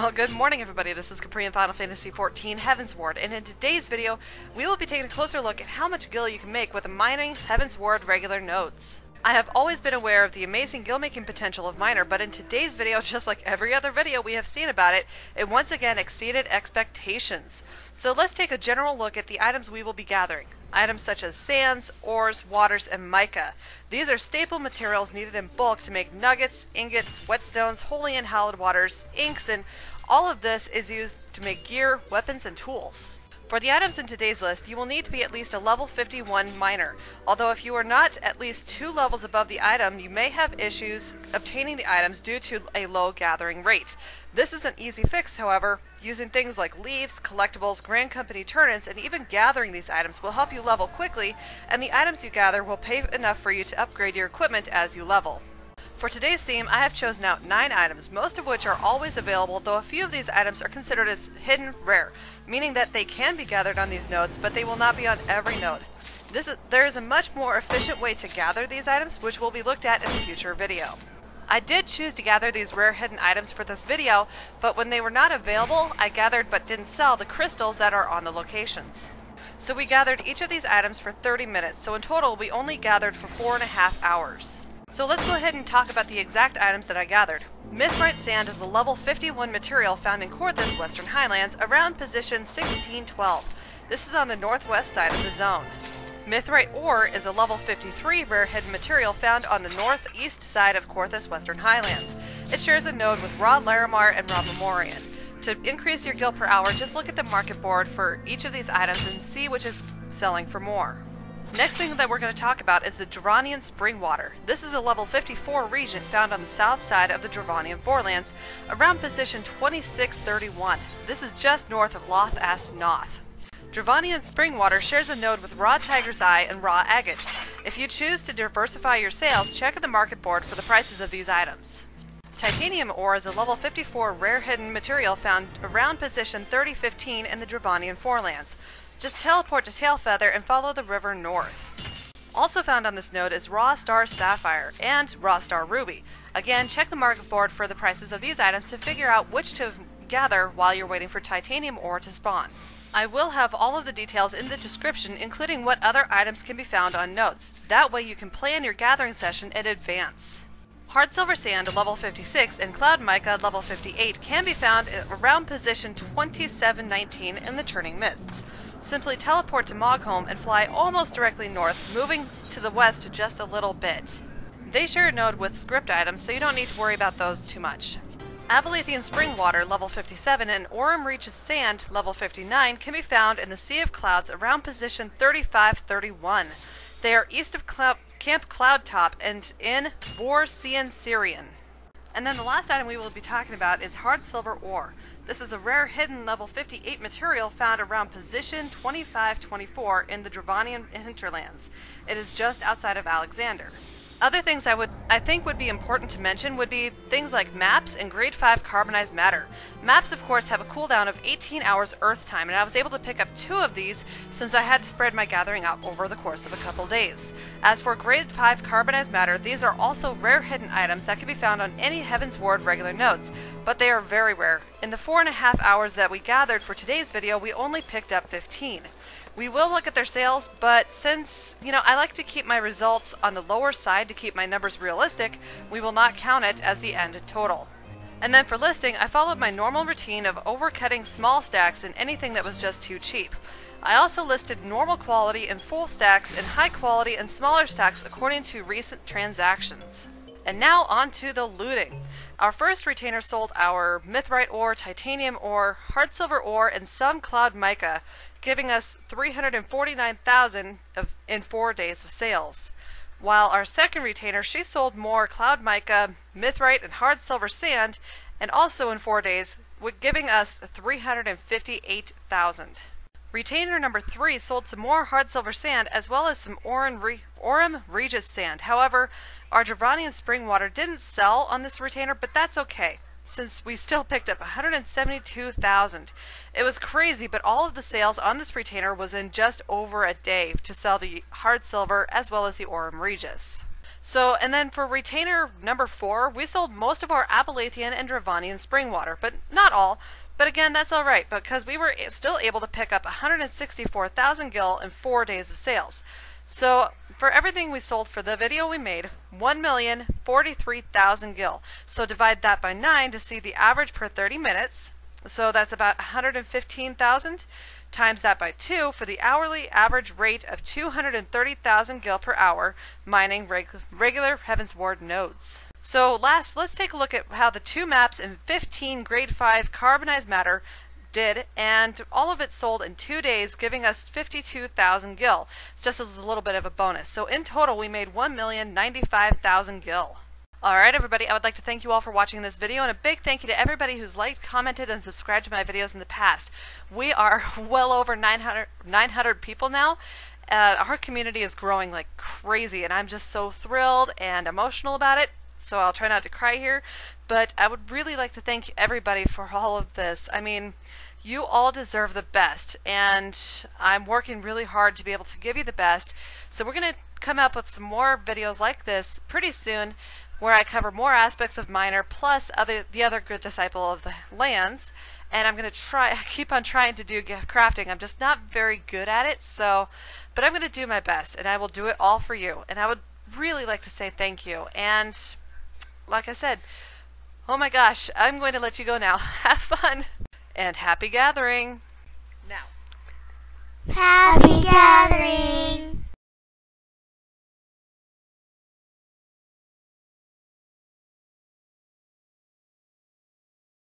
Well, good morning everybody, this is Capri in Final Fantasy XIV Heavensward, and in today's video, we will be taking a closer look at how much gil you can make with mining Heavensward regular nodes. I have always been aware of the amazing gil making potential of Miner, but in today's video, just like every other video we have seen about it, it once again exceeded expectations. So let's take a general look at the items we will be gathering. Items such as sands, ores, waters, and mica. These are staple materials needed in bulk to make nuggets, ingots, whetstones, holy and hallowed waters, inks, and all of this is used to make gear, weapons, and tools. For the items in today's list, you will need to be at least a level 51 miner, although if you are not at least 2 levels above the item, you may have issues obtaining the items due to a low gathering rate. This is an easy fix, however. Using things like leaves, collectibles, Grand Company turn-ins, and even gathering these items will help you level quickly, and the items you gather will pay enough for you to upgrade your equipment as you level. For today's theme, I have chosen out 9 items, most of which are always available, though a few of these items are considered as hidden rare, meaning that they can be gathered on these nodes, but they will not be on every node. There is a much more efficient way to gather these items, which will be looked at in a future video. I did choose to gather these rare hidden items for this video, but when they were not available, I gathered but didn't sell the crystals that are on the locations. So we gathered each of these items for 30 minutes, so in total we only gathered for 4.5 hours. So let's go ahead and talk about the exact items that I gathered. Mythrite sand is a level 51 material found in Coerthas, Western Highlands, around position 1612. This is on the northwest side of the zone. Mythrite ore is a level 53 rare hidden material found on the northeast side of Coerthas, Western Highlands. It shares a node with Raw Larimar and Raw Mormorion. To increase your gil per hour, just look at the market board for each of these items and see which is selling for more. Next thing that we're going to talk about is the Dravanian spring water. This is a level 54 region found on the south side of the Dravanian Forelands, around position 2631. This is just north of Loth Ast Noth. Dravanian spring water shares a node with Raw Tiger's Eye and Raw Agate. If you choose to diversify your sales, check the market board for the prices of these items. Titanium ore is a level 54 rare hidden material found around position 3015 in the Dravanian Forelands. Just teleport to Tailfeather and follow the river north. Also found on this node is Raw Star Sapphire and Raw Star Ruby. Again, check the market board for the prices of these items to figure out which to gather while you're waiting for titanium ore to spawn. I will have all of the details in the description, including what other items can be found on nodes. That way you can plan your gathering session in advance. Hardsilver sand level 56 and cloud mica level 58 can be found around position 2719 in the turning mists. Simply teleport to Mogholm and fly almost directly north, moving to the west just a little bit. They share a node with script items, so you don't need to worry about those too much. Abelethian spring water level 57 and Aurum Regis sand level 59 can be found in the Sea of Clouds around position 3531. They are east of Camp Cloudtop and in Borsian Syrian. And then the last item we will be talking about is Hardsilver ore. This is a rare hidden level 58 material found around position 2524 in the Dravanian hinterlands. It is just outside of Alexander. Other things I think would be important to mention would be things like maps and grade 5 carbonized matter. Maps, of course, have a cooldown of 18 hours Earth time, and I was able to pick up 2 of these since I had to spread my gathering out over the course of a couple days. As for grade 5 carbonized matter, these are also rare hidden items that can be found on any Heavensward regular nodes, but they are very rare. In the 4.5 hours that we gathered for today's video, we only picked up 15. We will look at their sales, but since, I like to keep my results on the lower side to keep my numbers realistic, we will not count it as the end total. And then for listing, I followed my normal routine of overcutting small stacks and anything that was just too cheap. I also listed normal quality and full stacks and high quality and smaller stacks according to recent transactions. And now on to the looting. Our first retainer sold our Mythrite ore, titanium ore, Hardsilver ore, and some cloud mica, giving us 349,000 in 4 days of sales. While our second retainer, she sold more cloud mica, Mythrite, and Hardsilver sand, and also in 4 days, giving us 358,000. Retainer number 3 sold some more Hardsilver sand as well as some Aurum Regis sand. However, our Dravanian spring water didn't sell on this retainer, but that's okay, since we still picked up 172,000. It was crazy, but all of the sales on this retainer was in just over a day to sell the Hardsilver as well as the Aurum Regis. So, and then for retainer number 4, we sold most of our Abelathian and Dravanian spring water, but not all. But again, that's alright, because we were still able to pick up 164,000 gil in 4 days of sales. So, for everything we sold for the video we made, 1,043,000 gil. So divide that by 9 to see the average per 30 minutes. So that's about 115,000. Times that by 2 for the hourly average rate of 230,000 gil per hour, mining regular Heavensward nodes. So last, let's take a look at how the 2 maps in 15 grade 5 carbonized matter did, and all of it sold in 2 days, giving us 52,000 gil, just as a little bit of a bonus. So in total, we made 1,095,000 gil. Alright everybody, I would like to thank you all for watching this video, and a big thank you to everybody who's liked, commented, and subscribed to my videos in the past. We are well over 900 people now. Our community is growing like crazy, and I'm just so thrilled and emotional about it, so I'll try not to cry here. But I would really like to thank everybody for all of this. I mean, you all deserve the best, and I'm working really hard to be able to give you the best. So we're going to come up with some more videos like this pretty soon, where I cover more aspects of Miner plus the other good disciple of the lands. And I'm going to keep on trying to do crafting. I'm just not very good at it, but I'm going to do my best, and I will do it all for you. And I would really like to say thank you. And like I said, oh my gosh, I'm going to let you go now. Have fun and happy gathering. Now. Happy gathering.